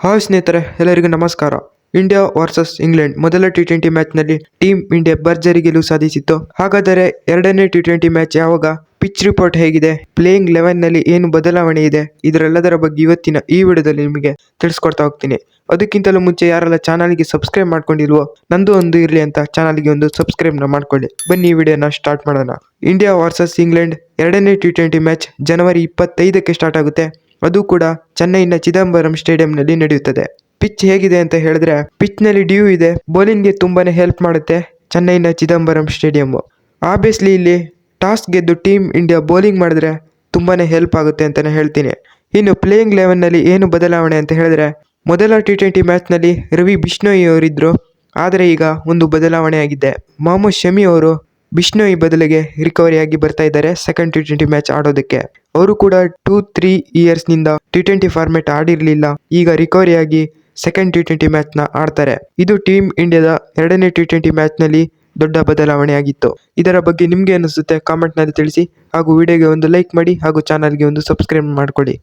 Hi ಸ್ನೇಹಿತರೆ, ಎಲ್ಲರಿಗೂ ನಮಸ್ಕಾರ. ಇಂಡಿಯಾ ವರ್ಸಸ್ ಇಂಗ್ಲೆಂಡ್ ಮೊದಲ ಟಿ20 ಮ್ಯಾಚ್ನಲ್ಲಿ ಟೀಮ್ ಇಂಡಿಯಾ ಭರ್ಜರಿ ಗೆಲುವು ಸಾಧಿಸಿತ್ತು. ಹಾಗಾದರೆ ಎರಡನೇ ಟಿ20 ಮ್ಯಾಚ್ ಯಾವಾಗ, ಪಿಚ್ ರಿಪೋರ್ಟ್ ಹೇಗಿದೆ, ಪ್ಲೇಯಿಂಗ್ 11ನಲ್ಲಿ ಏನು ಬದಲಾವಣೆ ಇದೆ, ಇದರೆಲ್ಲದರ ಬಗ್ಗೆ ಇವತ್ತಿನ ಈ ವಿಡಿಯೋದಲ್ಲಿ ನಿಮಗೆ ತಿಳಿಸ್ಕೊಡ್ತಾ ಹೋಗ್ತೀನಿ. ಅದಕ್ಕಿಂತಲೂ ಮುಂಚೆ ಯಾರೆಲ್ಲ ಚಾನಲ್ಗೆ ಸಬ್ಸ್ಕ್ರೈಬ್ ಮಾಡ್ಕೊಂಡಿಲ್ವೋ, ನಂದು ಒಂದು ಇರಲಿ ಅಂತ ಚಾನಲ್ಗೆ ಒಂದು ಸಬ್ಸ್ಕ್ರೈಬ್ನ ಮಾಡ್ಕೊಳ್ಳಿ. ಬನ್ನಿ ಈ ವಿಡಿಯೋನ ಸ್ಟಾರ್ಟ್ ಮಾಡೋಣ. ಇಂಡಿಯಾ ವರ್ಸಸ್ ಇಂಗ್ಲೆಂಡ್ ಎರಡನೇ ಟಿ20 ಮ್ಯಾಚ್ ಜನವರಿ 25ಕ್ಕೆ ಸ್ಟಾರ್ಟ್ ಆಗುತ್ತೆ. ಅದು ಕೂಡ ಚೆನ್ನೈನ ಚಿದಂಬರಂ ಸ್ಟೇಡಿಯಂನಲ್ಲಿ ನಡೆಯುತ್ತದೆ. ಪಿಚ್ ಹೇಗಿದೆ ಅಂತ ಹೇಳಿದ್ರೆ, ಪಿಚ್ನಲ್ಲಿ ಡ್ಯೂ ಇದೆ, ಬೌಲಿಂಗ್ಗೆ ತುಂಬಾನೇ ಹೆಲ್ಪ್ ಮಾಡುತ್ತೆ ಚೆನ್ನೈನ ಚಿದಂಬರಂ ಸ್ಟೇಡಿಯಂ. ಆಬ್ವಿಯಸ್ಲಿ ಇಲ್ಲಿ ಟಾಸ್ ಗೆದ್ದು ಟೀಮ್ ಇಂಡಿಯಾ ಬೌಲಿಂಗ್ ಮಾಡಿದ್ರೆ ತುಂಬಾನೇ ಹೆಲ್ಪ್ ಆಗುತ್ತೆ ಅಂತಾನೆ ಹೇಳ್ತೀನಿ. ಇನ್ನು ಪ್ಲೇಯಿಂಗ್ 11ನಲ್ಲಿ ಏನು ಬದಲಾವಣೆ ಅಂತ ಹೇಳಿದ್ರೆ, ಮೊದಲ ಟಿ20 ಮ್ಯಾಚ್ನಲ್ಲಿ ರವಿ ಬಿಷ್ಣೋಯಿ ಅವರಿದ್ರು, ಆದರೆ ಈಗ ಒಂದು ಬದಲಾವಣೆ ಆಗಿದೆ. ಮೊಹಮ್ಮದ್ ಶಮಿ ಅವರು ಬಿಷ್ಣೋಯಿ ಬದಲಿಗೆ ರಿಕವರಿ ಆಗಿ ಬರ್ತಾ ಇದ್ದಾರೆ ಸೆಕೆಂಡ್ ಟಿ20 ಮ್ಯಾಚ್ ಆಡೋದಕ್ಕೆ. ಅವರು ಕೂಡ 2-3 ಇಯರ್ಸ್ನಿಂದ ಟಿ20 ಫಾರ್ಮೆಟ್ ಆಡಿರಲಿಲ್ಲ. ಈಗ ರಿಕವರಿ ಆಗಿ ಸೆಕೆಂಡ್ ಟಿ20 ಮ್ಯಾಚ್ನ ಆಡ್ತಾರೆ. ಇದು ಟೀಮ್ ಇಂಡಿಯಾದ ಎರಡನೇ ಟಿ20 ಮ್ಯಾಚ್ನಲ್ಲಿ ದೊಡ್ಡ ಬದಲಾವಣೆ ಆಗಿತ್ತು. ಇದರ ಬಗ್ಗೆ ನಿಮ್ಗೆ ಅನಿಸುತ್ತೆ ಕಾಮೆಂಟ್ನಲ್ಲಿ ತಿಳಿಸಿ. ಹಾಗೂ ವಿಡಿಯೋಗೆ ಒಂದು ಲೈಕ್ ಮಾಡಿ ಹಾಗೂ ಚಾನಲ್ಗೆ ಒಂದು ಸಬ್ಸ್ಕ್ರೈಬ್ ಮಾಡ್ಕೊಳ್ಳಿ.